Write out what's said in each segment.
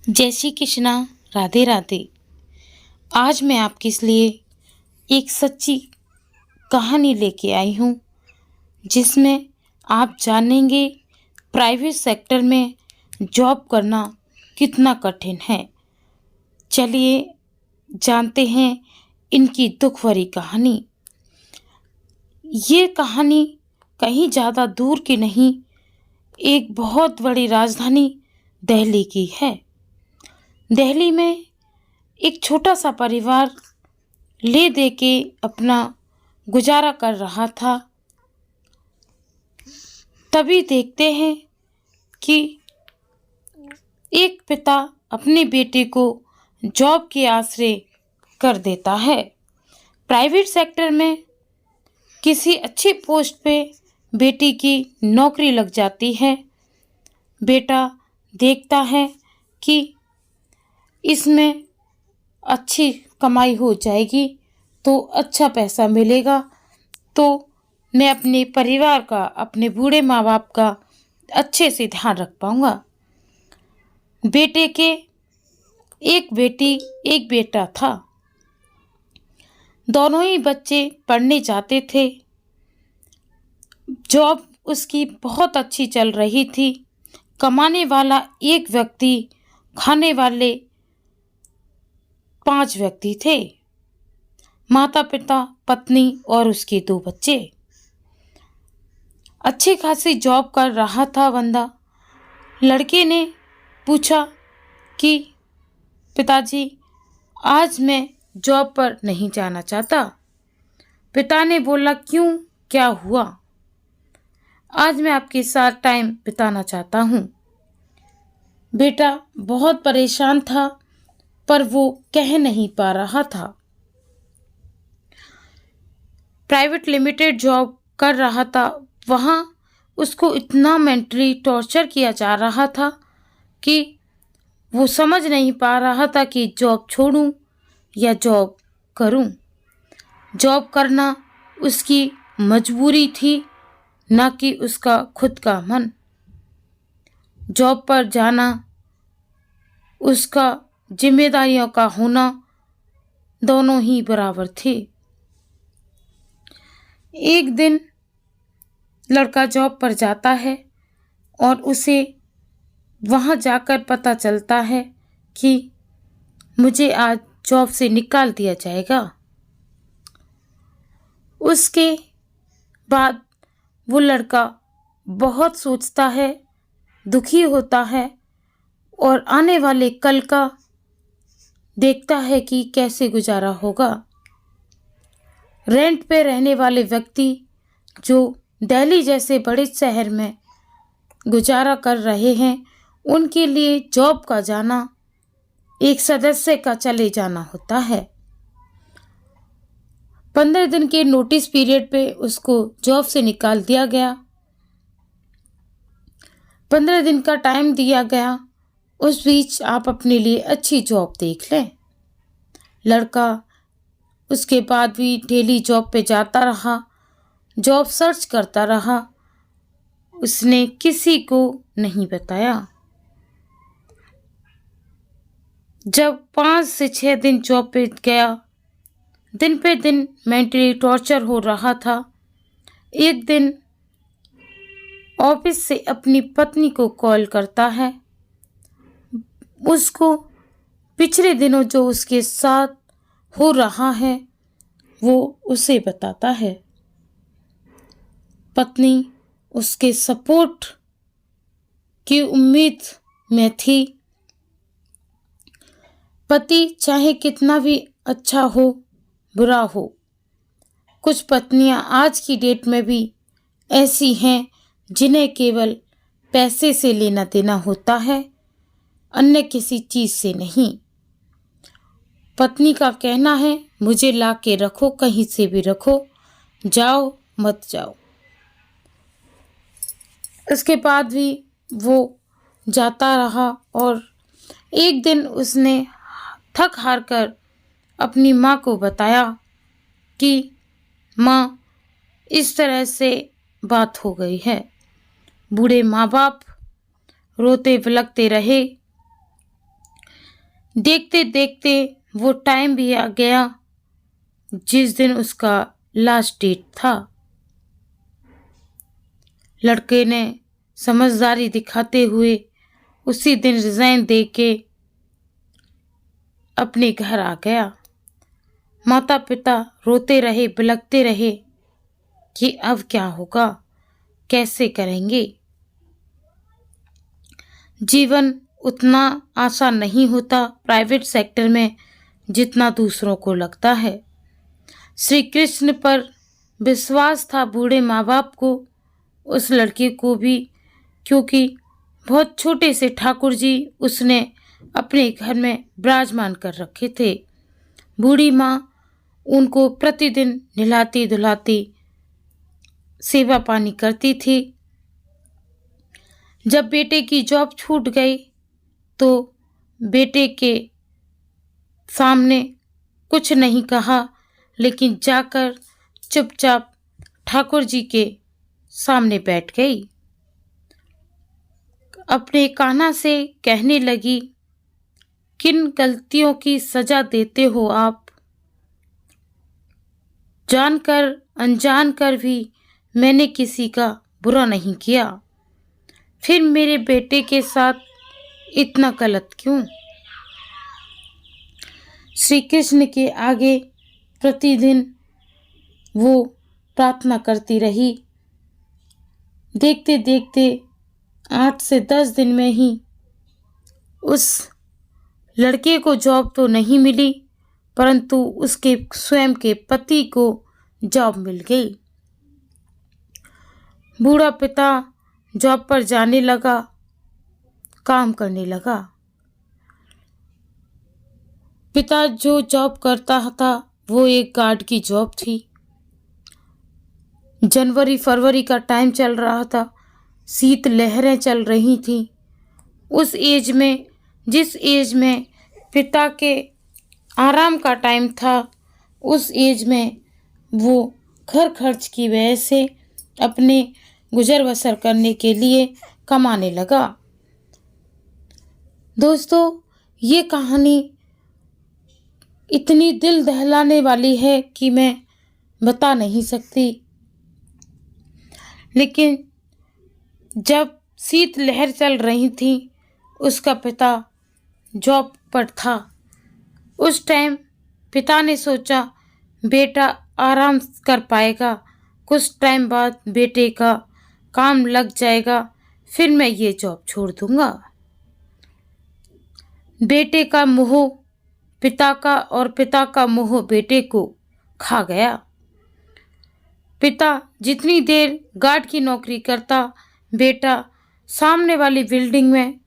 जय श्री कृष्णा। राधे राधे। आज मैं आपके लिए एक सच्ची कहानी लेके आई हूँ जिसमें आप जानेंगे प्राइवेट सेक्टर में जॉब करना कितना कठिन है। चलिए जानते हैं इनकी दुख भरी कहानी। ये कहानी कहीं ज़्यादा दूर की नहीं, एक बहुत बड़ी राजधानी दिल्ली की है। दिल्ली में एक छोटा सा परिवार ले दे के अपना गुजारा कर रहा था। तभी देखते हैं कि एक पिता अपने बेटे को जॉब के आसरे कर देता है। प्राइवेट सेक्टर में किसी अच्छी पोस्ट पे बेटी की नौकरी लग जाती है। बेटा देखता है कि इसमें अच्छी कमाई हो जाएगी तो अच्छा पैसा मिलेगा, तो मैं अपने परिवार का, अपने बूढ़े माँ बाप का अच्छे से ध्यान रख पाऊँगा। बेटे के एक बेटी एक बेटा था। दोनों ही बच्चे पढ़ने जाते थे। जॉब उसकी बहुत अच्छी चल रही थी। कमाने वाला एक व्यक्ति, खाने वाले 5 व्यक्ति थे। माता पिता, पत्नी और उसके 2 बच्चे। अच्छी खासी जॉब कर रहा था बंदा। लड़के ने पूछा कि पिताजी, आज मैं जॉब पर नहीं जाना चाहता। पिता ने बोला, क्यों, क्या हुआ? आज मैं आपके साथ टाइम बिताना चाहता हूँ। बेटा बहुत परेशान था पर वो कह नहीं पा रहा था। प्राइवेट लिमिटेड जॉब कर रहा था, वहाँ उसको इतना मेंटली टॉर्चर किया जा रहा था कि वो समझ नहीं पा रहा था कि जॉब छोड़ूं या जॉब करूं। जॉब करना उसकी मजबूरी थी, ना कि उसका खुद का मन। जॉब पर जाना, उसका जिम्मेदारियों का होना, दोनों ही बराबर थे। एक दिन लड़का जॉब पर जाता है और उसे वहाँ जाकर पता चलता है कि मुझे आज जॉब से निकाल दिया जाएगा। उसके बाद वो लड़का बहुत सोचता है, दुखी होता है और आने वाले कल का देखता है कि कैसे गुजारा होगा। रेंट पे रहने वाले व्यक्ति जो दिल्ली जैसे बड़े शहर में गुजारा कर रहे हैं, उनके लिए जॉब का जाना एक सदस्य का चले जाना होता है। 15 दिन के नोटिस पीरियड पे उसको जॉब से निकाल दिया गया। 15 दिन का टाइम दिया गया, उस बीच आप अपने लिए अच्छी जॉब देख लें। लड़का उसके बाद भी डेली जॉब पे जाता रहा, जॉब सर्च करता रहा। उसने किसी को नहीं बताया। जब 5 से 6 दिन जॉब पे गया, दिन पे दिन मेंटली टॉर्चर हो रहा था। एक दिन ऑफिस से अपनी पत्नी को कॉल करता है। उसको पिछले दिनों जो उसके साथ हो रहा है वो उसे बताता है। पत्नी उसके सपोर्ट की उम्मीद में थी। पति चाहे कितना भी अच्छा हो, बुरा हो, कुछ पत्नियां आज की डेट में भी ऐसी हैं जिन्हें केवल पैसे से लेना देना होता है, अन्य किसी चीज़ से नहीं। पत्नी का कहना है, मुझे ला के रखो, कहीं से भी रखो, जाओ मत जाओ। उसके बाद भी वो जाता रहा और एक दिन उसने थक हार कर अपनी माँ को बताया कि माँ, इस तरह से बात हो गई है। बूढ़े माँ बाप रोते बिलखते रहे। देखते देखते वो टाइम भी आ गया जिस दिन उसका लास्ट डेट था। लड़के ने समझदारी दिखाते हुए उसी दिन रिजाइन दे के अपने घर आ गया। माता पिता रोते रहे, बिलखते रहे कि अब क्या होगा, कैसे करेंगे। जीवन उतना आसान नहीं होता प्राइवेट सेक्टर में जितना दूसरों को लगता है। श्री कृष्ण पर विश्वास था बूढ़े माँ बाप को, उस लड़के को भी, क्योंकि बहुत छोटे से ठाकुर जी उसने अपने घर में विराजमान कर रखे थे। बूढ़ी माँ उनको प्रतिदिन नहलाती धुलाती सेवा पानी करती थी। जब बेटे की जॉब छूट गई तो बेटे के सामने कुछ नहीं कहा, लेकिन जाकर चुपचाप ठाकुर जी के सामने बैठ गई। अपने कान्हा से कहने लगी, किन गलतियों की सजा देते हो आप? जानकर अनजान कर भी मैंने किसी का बुरा नहीं किया, फिर मेरे बेटे के साथ इतना गलत क्यों? श्री कृष्ण के आगे प्रतिदिन वो प्रार्थना करती रही। देखते देखते 8 से 10 दिन में ही उस लड़के को जॉब तो नहीं मिली, परंतु उसके स्वयं के पति को जॉब मिल गई। बूढ़ा पिता जॉब पर जाने लगा, काम करने लगा। पिता जो जॉब करता था वो एक गार्ड की जॉब थी। जनवरी फरवरी का टाइम चल रहा था, शीत लहरें चल रही थी। उस एज में, जिस एज में पिता के आराम का टाइम था, उस एज में वो घर खर्च की वजह से अपने गुजर बसर करने के लिए कमाने लगा। दोस्तों, ये कहानी इतनी दिल दहलाने वाली है कि मैं बता नहीं सकती, लेकिन जब शीत लहर चल रही थी, उसका पिता जॉब पर था। उस टाइम पिता ने सोचा बेटा आराम कर पाएगा, कुछ टाइम बाद बेटे का काम लग जाएगा, फिर मैं ये जॉब छोड़ दूंगा। बेटे का मोह पिता का और पिता का मोह बेटे को खा गया। पिता जितनी देर गार्ड की नौकरी करता, बेटा सामने वाली बिल्डिंग में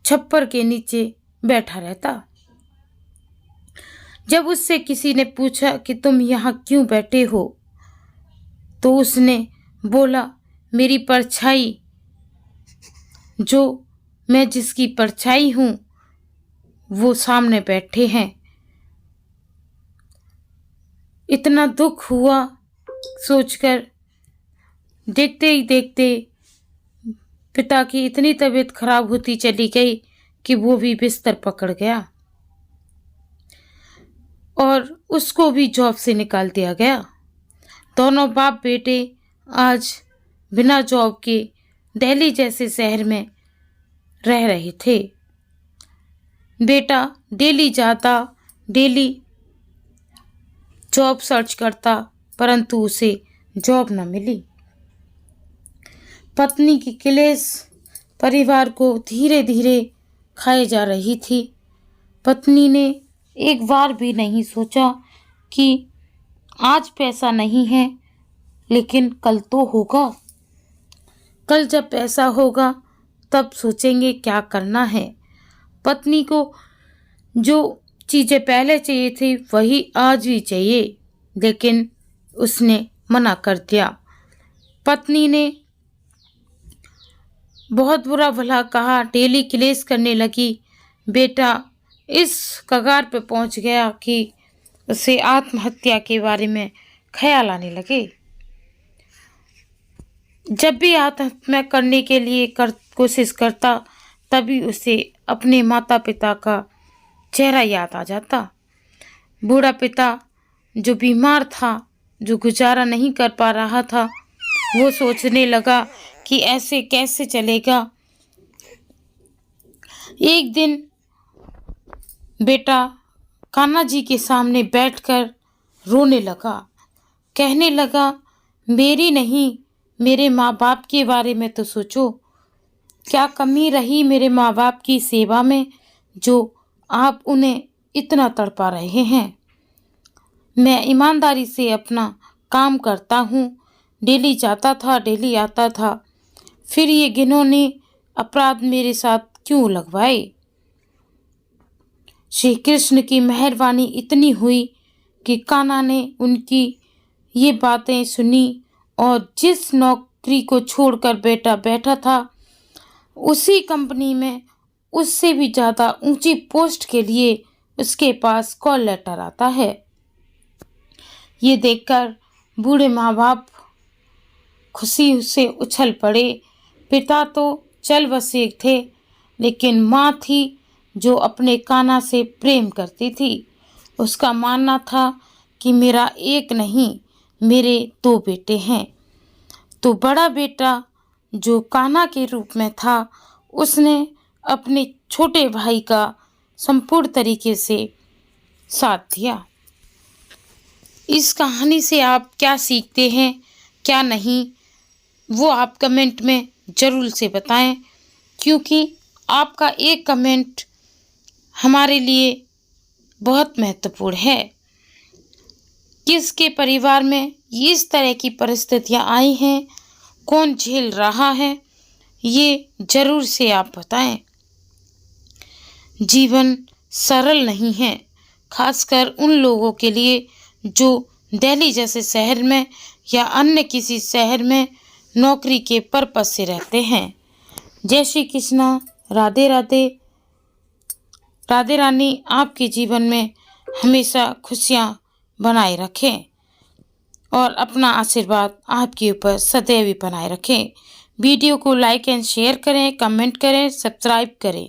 छप्पर के नीचे बैठा रहता। जब उससे किसी ने पूछा कि तुम यहाँ क्यों बैठे हो, तो उसने बोला, मेरी परछाई, जो मैं जिसकी परछाई हूँ, वो सामने बैठे हैं। इतना दुख हुआ सोचकर। देखते ही देखते पिता की इतनी तबीयत खराब होती चली गई कि वो भी बिस्तर पकड़ गया और उसको भी जॉब से निकाल दिया गया। दोनों बाप बेटे आज बिना जॉब के दिल्ली जैसे शहर में रह रहे थे। बेटा डेली जाता, डेली जॉब सर्च करता, परंतु उसे जॉब न मिली। पत्नी की क्लेश परिवार को धीरे धीरे खाए जा रही थी। पत्नी ने एक बार भी नहीं सोचा कि आज पैसा नहीं है, लेकिन कल तो होगा। कल जब पैसा होगा तब सोचेंगे क्या करना है। पत्नी को जो चीज़ें पहले चाहिए थी वही आज भी चाहिए, लेकिन उसने मना कर दिया। पत्नी ने बहुत बुरा भला कहा, डेली क्लेश करने लगी। बेटा इस कगार पे पहुंच गया कि उसे आत्महत्या के बारे में ख्याल आने लगे। जब भी आत्महत्या करने के लिए कोशिश करता, तभी उसे अपने माता पिता का चेहरा याद आ जाता। बूढ़ा पिता जो बीमार था, जो गुजारा नहीं कर पा रहा था, वो सोचने लगा कि ऐसे कैसे चलेगा। एक दिन बेटा कान्हा जी के सामने बैठकर रोने लगा, कहने लगा, मेरी नहीं, मेरे माँ बाप के बारे में तो सोचो। क्या कमी रही मेरे माँ बाप की सेवा में जो आप उन्हें इतना तड़पा रहे हैं। मैं ईमानदारी से अपना काम करता हूँ, डेली जाता था, डेली आता था, फिर ये घिनौने अपराध मेरे साथ क्यों लगवाए। श्री कृष्ण की मेहरबानी इतनी हुई कि कान्हा ने उनकी ये बातें सुनी और जिस नौकरी को छोड़कर बेटा बैठा था, उसी कंपनी में उससे भी ज़्यादा ऊंची पोस्ट के लिए उसके पास कॉल लेटर आता है। ये देखकर बूढ़े माँ बाप खुशी से उछल पड़े। पिता तो चल बसे थे, लेकिन माँ थी जो अपने कान्हा से प्रेम करती थी। उसका मानना था कि मेरा एक नहीं, मेरे 2 बेटे हैं। तो बड़ा बेटा जो कान्हा के रूप में था, उसने अपने छोटे भाई का संपूर्ण तरीके से साथ दिया। इस कहानी से आप क्या सीखते हैं, क्या नहीं, वो आप कमेंट में ज़रूर से बताएं, क्योंकि आपका एक कमेंट हमारे लिए बहुत महत्वपूर्ण है। किसके परिवार में इस तरह की परिस्थितियां आई हैं, कौन झेल रहा है, ये ज़रूर से आप बताएं। जीवन सरल नहीं है, खासकर उन लोगों के लिए जो दिल्ली जैसे शहर में या अन्य किसी शहर में नौकरी के पर्पस से रहते हैं। जय श्री कृष्णा, राधे राधे। राधे रानी आपके जीवन में हमेशा खुशियाँ बनाए रखें और अपना आशीर्वाद आपके ऊपर सदैव बनाए रखें। वीडियो को लाइक एंड शेयर करें, कमेंट करें, सब्सक्राइब करें।